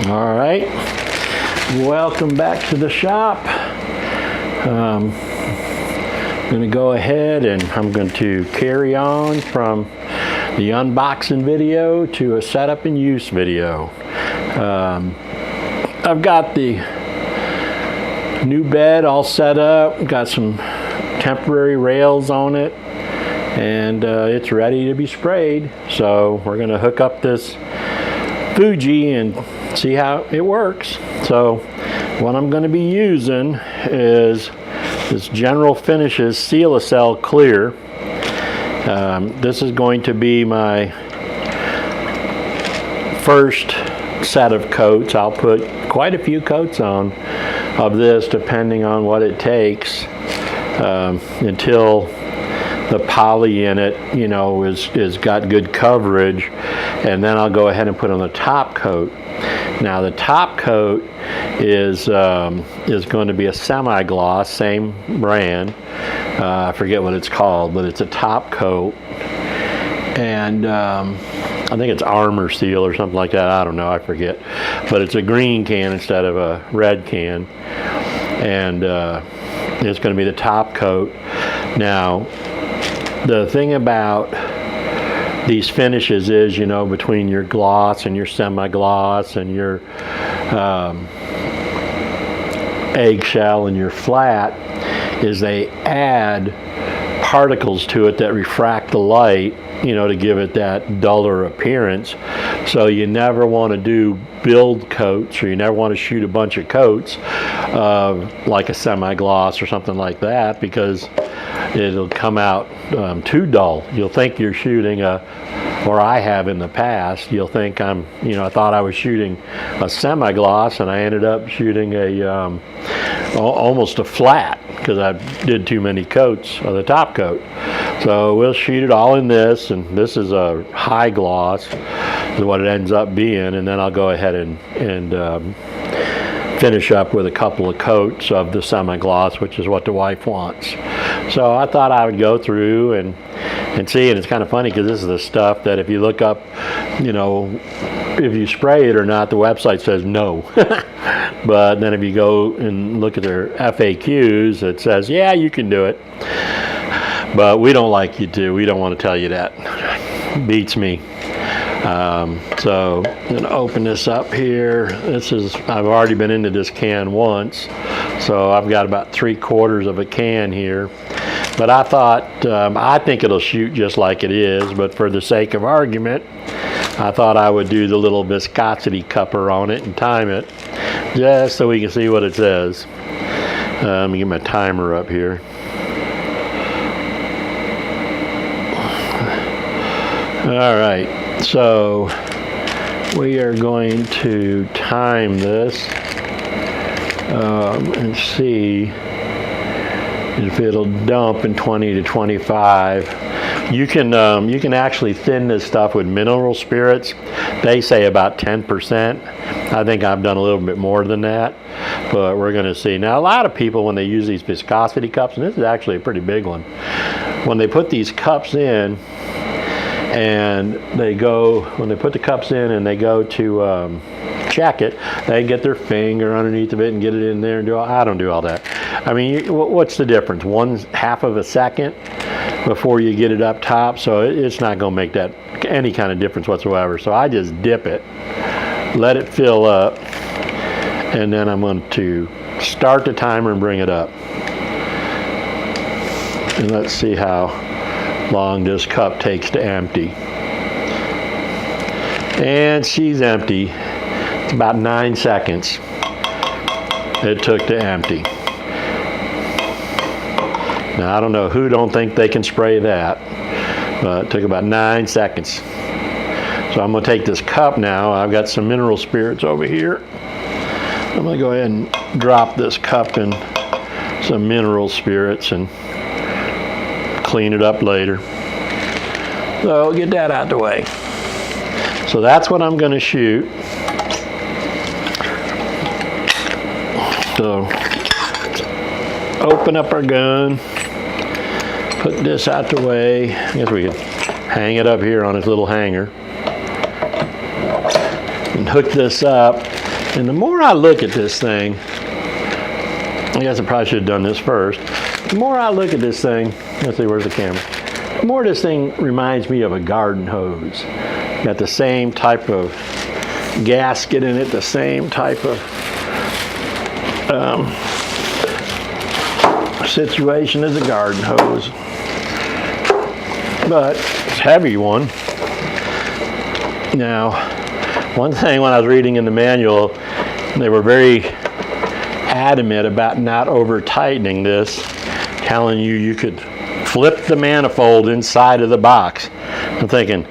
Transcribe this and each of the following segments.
All right, welcome back to the shop. I'm going to go ahead and I'm going to carry on from the unboxing video to a setup and use video. I've got the new bed all set up, got some temporary rails on it, and it's ready to be sprayed. So we're going to hook up this Fuji and see how it works. So what I'm going to be using is this General Finishes Seal-A-Cell Clear. This is going to be my first set of coats. I'll put quite a few coats on of this depending on what it takes until the poly in it, you know, is got good coverage, and then I'll go ahead and put on the top coat. Now the top coat is going to be a semi-gloss, same brand. I forget what it's called, but it's a top coat, and I think it's Armor Seal or something like that. I don't know, I forget. But it's a green can instead of a red can, and it's going to be the top coat. Now, the thing about these finishes is, you know, between your gloss and your semi-gloss and your eggshell and your flat, is they add particles to it that refract the light, you know, to give it that duller appearance. So you never want to do build coats, or you never want to shoot a bunch of coats like a semi-gloss or something like that, because it'll come out too dull. You'll think you're shooting or I have in the past, you'll think I thought I was shooting a semi-gloss, and I ended up shooting a almost a flat because I did too many coats of the top coat. So we'll shoot it all in this, and this is a high gloss is what it ends up being, and then I'll go ahead and finish up with a couple of coats of the semi-gloss, which is what the wife wants. So I thought I would go through and see, and it's kind of funny because this is the stuff that if you look up, you know, if you spray it or not, the website says no. But then if you go and look at their FAQs, it says, yeah, you can do it. But we don't like you to. We don't want to tell you that. Beats me. So I'm going to open this up here. I've already been into this can once, so I've got about 3/4 of a can here. But I thought, I think it'll shoot just like it is, but for the sake of argument, I thought I would do the little viscosity cupper on it and time it, just so we can see what it says. Let me get my timer up here. All right, so we are going to time this and see if it'll dump in 20 to 25. You can actually thin this stuff with mineral spirits. They say about 10%. I think I've done a little bit more than that, but we're going to see. Now, a lot of people, when they use these viscosity cups, and this is actually a pretty big one, when they put these cups in, and when they put the cups in and they go to check it, they get their finger underneath of it and get it in there and do all. I don't do all that. I mean, what's the difference? 1/2 of a second before you get it up top, so it's not going to make that any kind of difference whatsoever. So I just dip it, let it fill up, and then I'm going to start the timer and bring it up. And let's see how long this cup takes to empty. And she's empty. It's about 9 seconds it took to empty. Now, I don't know who don't think they can spray that, but it took about 9 seconds. So I'm going to take this cup now. I've got some mineral spirits over here. I'm going to go ahead and drop this cup in some mineral spirits and clean it up later. So get that out the way. So that's what I'm going to shoot. So open up our gun, put this out the way. I guess we could hang it up here on its little hanger and hook this up. And the more I look at this thing, I guess I probably should have done this first. The more I look at this thing, let's see, where's the camera? The more this thing reminds me of a garden hose. Got the same type of gasket in it, the same type of situation as a garden hose. But it's a heavy one. Now, one thing when I was reading in the manual, they were very adamant about not over tightening this, telling you you could flip the manifold inside of the box. I'm thinking,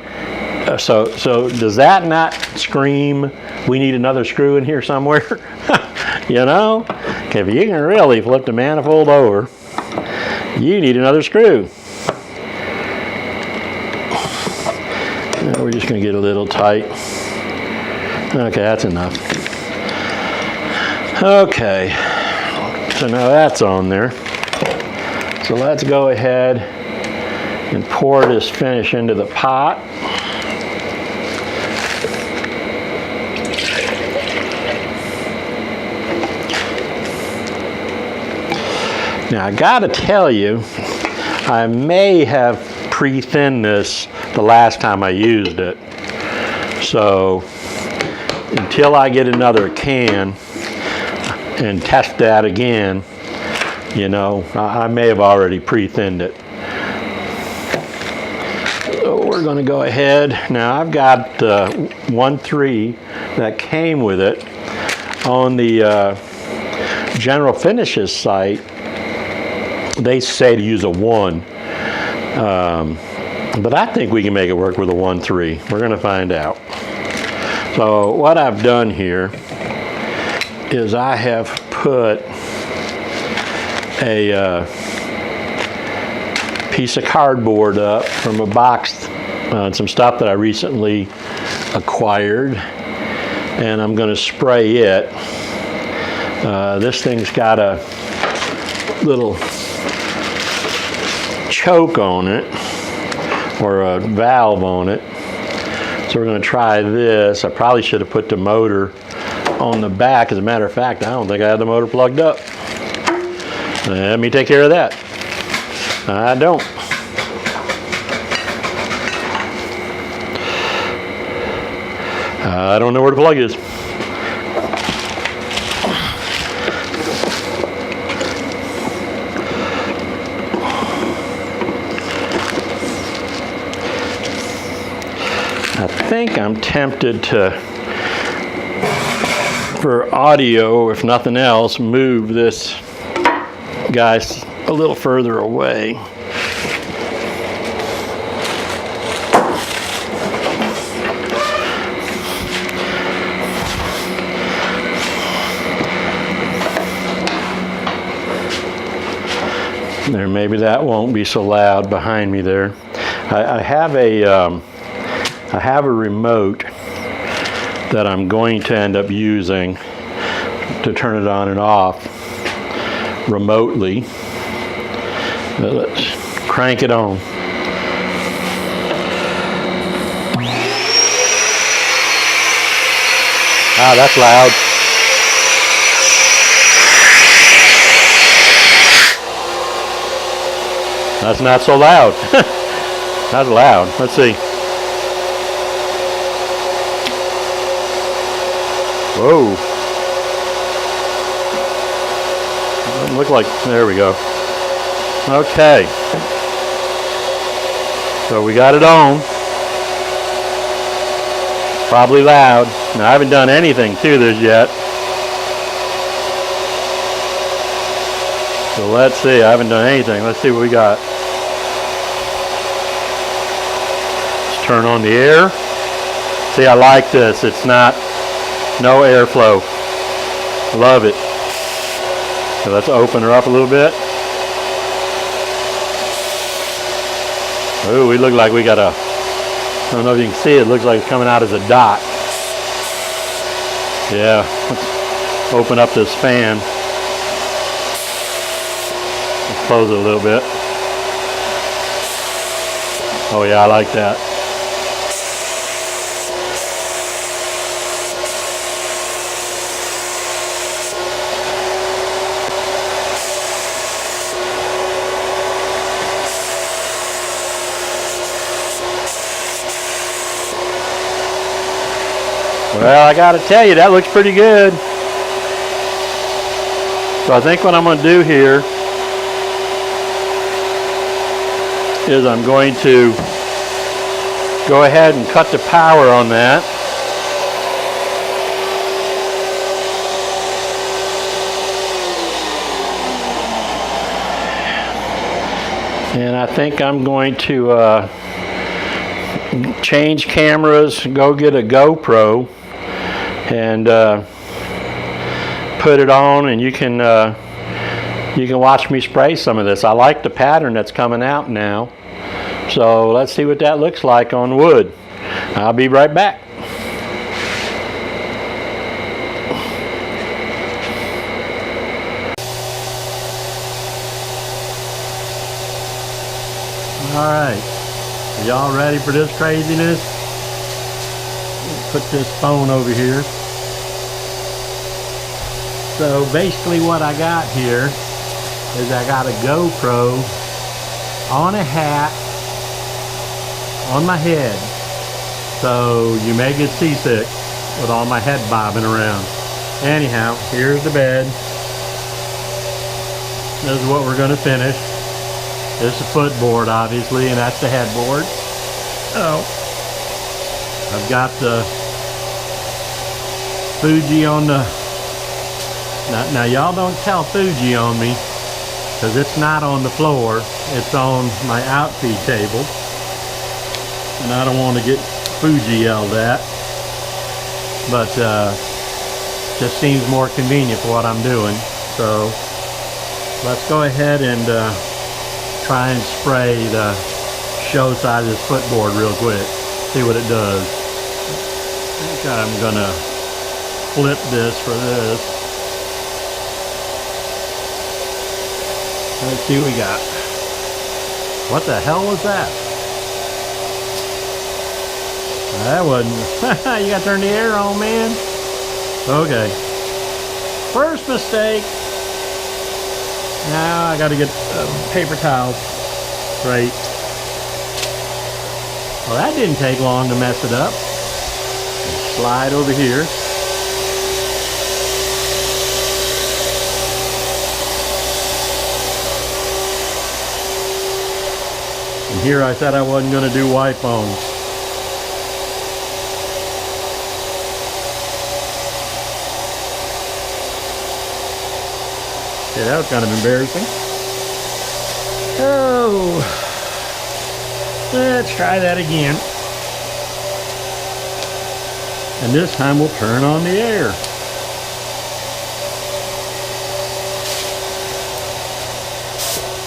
so does that not scream we need another screw in here somewhere? You know, if you can really flip the manifold over, you need another screw. Now we're just going to get a little tight. Okay, that's enough. Okay, so now that's on there. So let's go ahead and pour this finish into the pot. Now I gotta tell you, I may have pre-thinned this the last time I used it. So until I get another can and test that again, you know, I may have already pre-thinned it. So we're going to go ahead. Now I've got the 1.3 that came with it. On the General Finishes site, they say to use a 1. But I think we can make it work with a 1.3. We're going to find out. So what I've done here is I have put a piece of cardboard up from a box and some stuff that I recently acquired, and I'm going to spray it. This thing's got a little choke on it, or a valve on it. So we're going to try this. I probably should have put the motor on the back. As a matter of fact, I don't think I had the motor plugged up. Let me take care of that. I don't. I don't know where the plug is. I think I'm tempted to, for audio, if nothing else, move this guy a little further away. There, maybe that won't be so loud behind me there. I have a remote that I'm going to end up using to turn it on and off remotely. Let's crank it on. Ah, that's loud. That's not so loud. That's loud. Let's see. Whoa. Doesn't look like, there we go. Okay. So we got it on. Probably loud. Now I haven't done anything to this yet. So let's see, I haven't done anything. Let's see what we got. Let's turn on the air. See, I like this. It's not, no airflow. Love it. So let's open her up a little bit. Oh, we look like we got a, I don't know if you can see it, looks like it's coming out as a dot. Yeah, let's open up this fan. Let's close it a little bit. Oh yeah, I like that. Well, I gotta tell you, that looks pretty good. So I think what I'm gonna do here is I'm going to go ahead and cut the power on that. And I think I'm going to change cameras, go get a GoPro and put it on, and you can watch me spray some of this. I like the pattern that's coming out now. So let's see what that looks like on wood. I'll be right back. All right, are y'all ready for this craziness? Put this phone over here. So basically what I got here is I got a GoPro on a hat on my head. So you may get seasick with all my head bobbing around. Anyhow, here's the bed. This is what we're going to finish. This is the footboard, obviously, and that's the headboard. Oh, I've got the Fuji on the... Now y'all don't tell Fuji on me, because it's not on the floor. It's on my outfeed table. And I don't want to get Fuji yelled at. But just seems more convenient for what I'm doing. So let's go ahead and try and spray the show side of this footboard real quick. See what it does. I think I'm gonna flip this for this. Let's see what we got. What the hell was that? That wasn't... You gotta turn the air on, man. Okay. First mistake. Now I gotta get paper towels. Right. Well, that didn't take long to mess it up. Slide over here. And here I said I wasn't going to do white foam. Yeah, that was kind of embarrassing. Oh, let's try that again. And this time we'll turn on the air.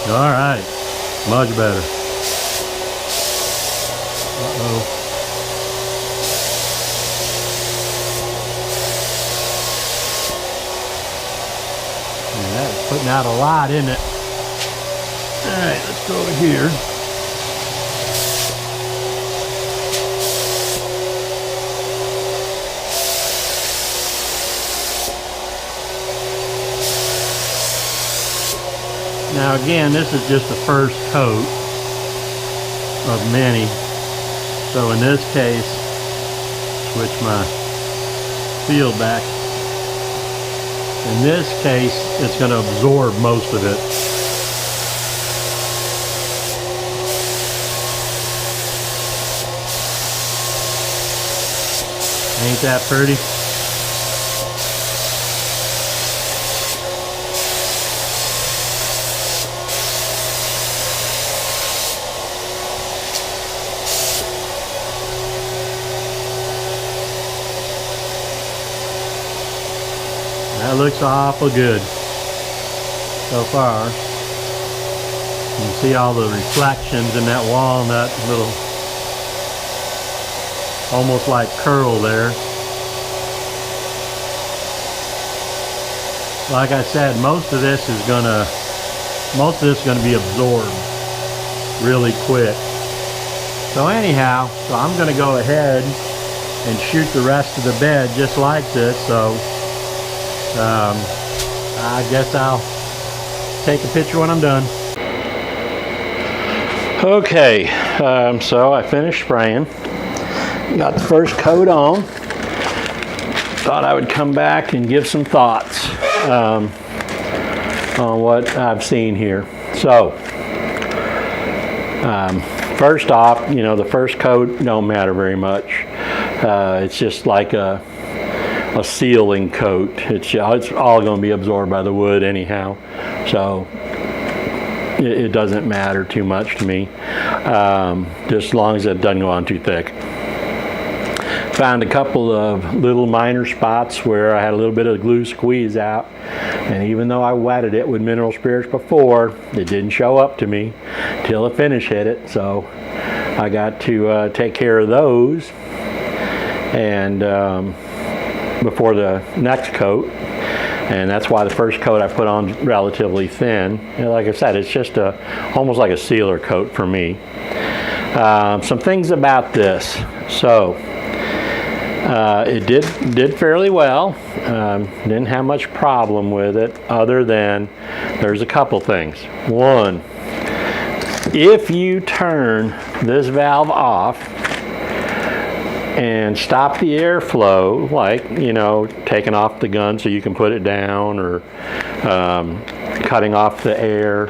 All right, much better. Uh-oh. That's putting out a lot, isn't it? All right, let's go over here. Now again, this is just the first coat of many. So in this case, switch my field back. In this case, it's going to absorb most of it. Ain't that pretty? That looks awful good so far. You can see all the reflections in that walnut, little almost like curl there. Like I said, most of this is gonna be absorbed really quick. So anyhow, I'm gonna go ahead and shoot the rest of the bed just like this. So I guess I'll take a picture when I'm done. Okay, so I finished spraying. Got the first coat on. thought I would come back and give some thoughts on what I've seen here. So, first off, you know, the first coat don't matter very much. It's just like a sealing coat. It's all going to be absorbed by the wood anyhow, so it doesn't matter too much to me, just as long as it doesn't go on too thick. Found a couple of little minor spots where I had a little bit of glue squeeze out, and even though I wetted it with mineral spirits before, it didn't show up to me till the finish hit it, so I got to take care of those and before the next coat, and that's why the first coat I put on relatively thin. And like I said, it's just almost like a sealer coat for me. Some things about this. So it did fairly well. Didn't have much problem with it, other than there's a couple things. One, if you turn this valve off and stop the airflow, like, you know, taking off the gun so you can put it down, or cutting off the air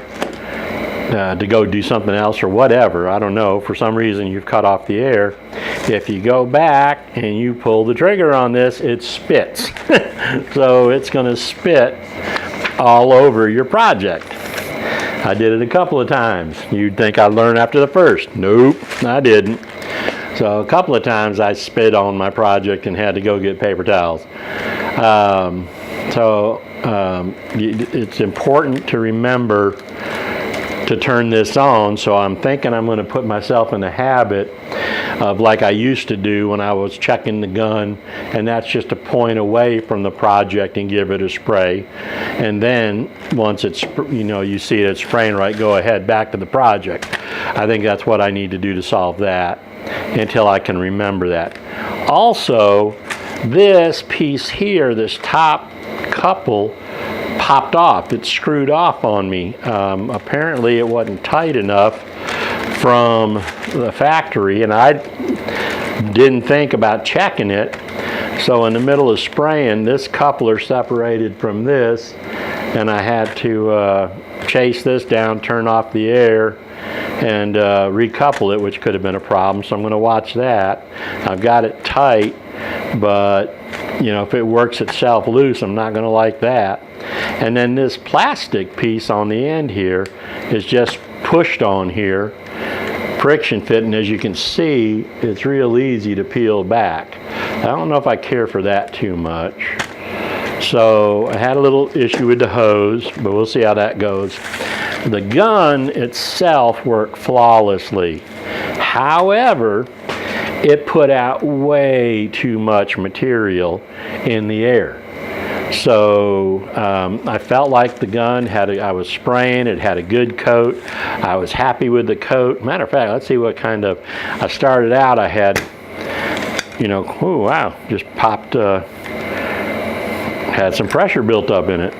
to go do something else or whatever, I don't know, for some reason you've cut off the air. If you go back and you pull the trigger on this, it spits. So it's going to spit all over your project. I did it a couple of times. You'd think I'd learn after the first. Nope, I didn't. So a couple of times I spit on my project and had to go get paper towels. It's important to remember to turn this on. So I'm thinking I'm going to put myself in the habit of, like I used to do when I was checking the gun, and that's just a point away from the project and give it a spray. And then once it's, you know, you see it spraying right, go ahead back to the project. I think that's what I need to do to solve that, until I can remember that. Also, this piece here, this top couple, popped off. It screwed off on me. Apparently it wasn't tight enough from the factory, and I didn't think about checking it. So in the middle of spraying, this coupler separated from this, and I had to chase this down, turn off the air, and recouple it, which could have been a problem. So I'm going to watch that. I've got it tight, but you know, if it works itself loose, I'm not going to like that. And then this plastic piece on the end here is just pushed on here, friction fit, and as you can see, it's real easy to peel back. I don't know if I care for that too much. So I had a little issue with the hose, but we'll see how that goes. The gun itself worked flawlessly. However, it put out way too much material in the air. So I felt like the gun I was spraying, it had a good coat. I was happy with the coat. Matter of fact, let's see what kind of, I started out, I had, you know, oh wow, just popped, had some pressure built up in it.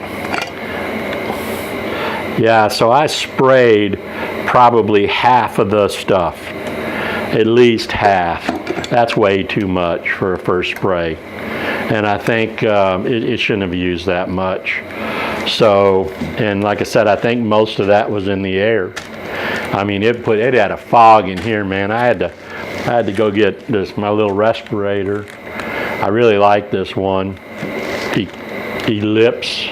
Yeah, so I sprayed probably half of the stuff, at least half. That's way too much for a first spray. And I think it shouldn't have used that much. So, and like I said, I think most of that was in the air. I mean, it had a fog in here, man. I had to go get my little respirator. I really like this one. Ellipse.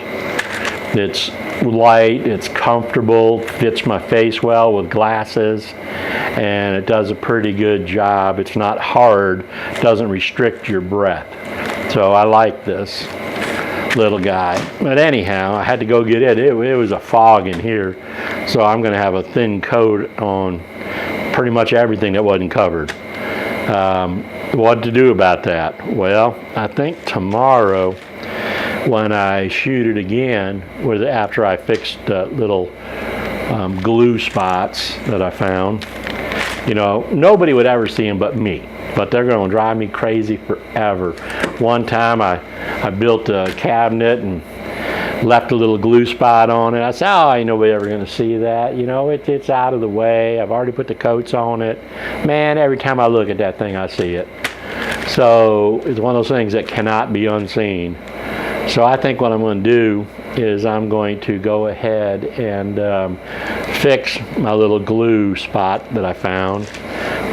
It's light, it's comfortable, fits my face well with glasses, and it does a pretty good job. It's not hard, doesn't restrict your breath. So I like this little guy. But anyhow, I had to go get it. It was a fog in here, so I'm going to have a thin coat on pretty much everything that wasn't covered. What to do about that? Well, I think tomorrow, when I shoot it again, after I fixed little glue spots that I found, you know, nobody would ever see them but me. But they're going to drive me crazy forever. One time I built a cabinet and left a little glue spot on it. I said, oh, ain't nobody ever going to see that. You know, it's out of the way. I've already put the coats on it. Man, every time I look at that thing, I see it. So it's one of those things that cannot be unseen. So I think what I'm going to do is I'm going to go ahead and fix my little glue spot that I found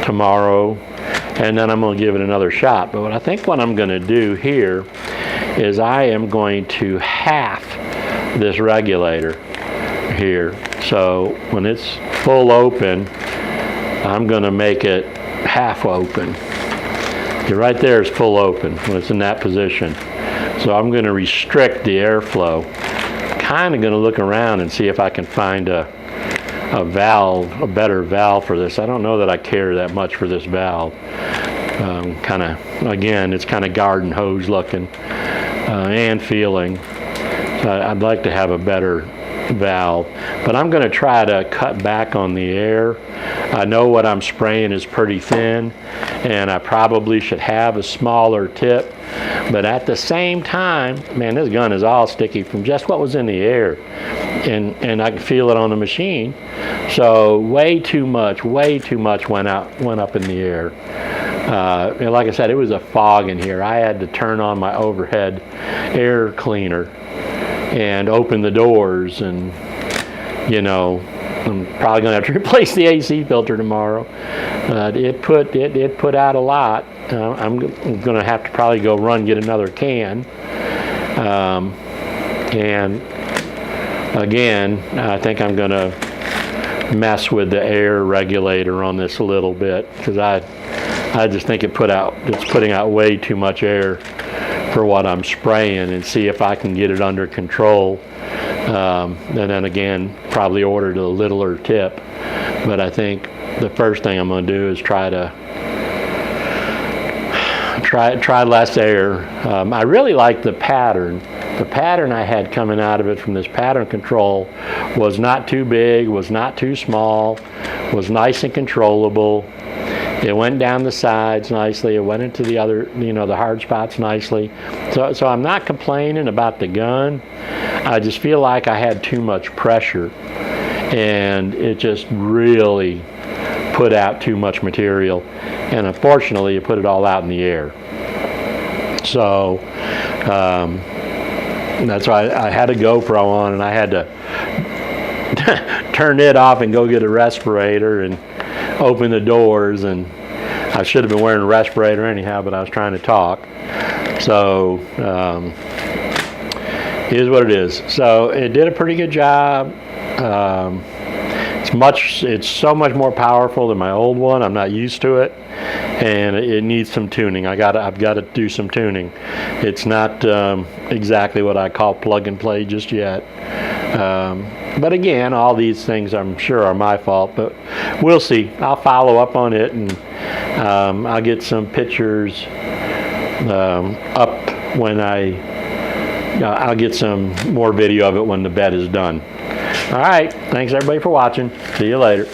tomorrow, and then I'm going to give it another shot. But I think what I'm going to do here is I am going to half this regulator here. So when it's full open, I'm going to make it half open. Right there is full open when it's in that position. So I'm going to restrict the airflow. Kind of going to look around and see if I can find a valve, a better valve for this. I don't know that I care that much for this valve. Kind of, again, it's kind of garden hose looking and feeling. So I'd like to have a better valve, but I'm going to try to cut back on the air. I know what I'm spraying is pretty thin, and I probably should have a smaller tip, but at the same time, man, this gun is all sticky from just what was in the air, and I can feel it on the machine. So way too much went up in the air. And like I said, it was a fog in here. I had to turn on my overhead air cleaner and open the doors, and you know, I'm probably going to have to replace the AC filter tomorrow. It put out a lot. I'm going to have to probably go get another can. And again, I think I'm going to mess with the air regulator on this a little bit, because I just think it's putting out way too much air for what I'm spraying, and see if I can get it under control. And then again, probably order the littler tip. But I think the first thing I'm going to do is try less air. I really like the pattern. The pattern I had coming out of it from this pattern control was not too big, was not too small, was nice and controllable. It went down the sides nicely. It went into the other, the hard spots nicely. So I'm not complaining about the gun. I just feel like I had too much pressure, and it just really put out too much material. And unfortunately, it put it all out in the air. So that's why I had a GoPro on, and I had to turn it off and go get a respirator and open the doors. And I should have been wearing a respirator anyhow, but I was trying to talk. So it is what it is. So it did a pretty good job. It's so much more powerful than my old one. I'm not used to it, and it needs some tuning. I've got to do some tuning. It's not exactly what I call plug and play just yet. But again, all these things I'm sure are my fault, but we'll see. I'll follow up on it, and I'll get some pictures up when I'll get some more video of it when the bed is done. All right, thanks everybody for watching. See you later.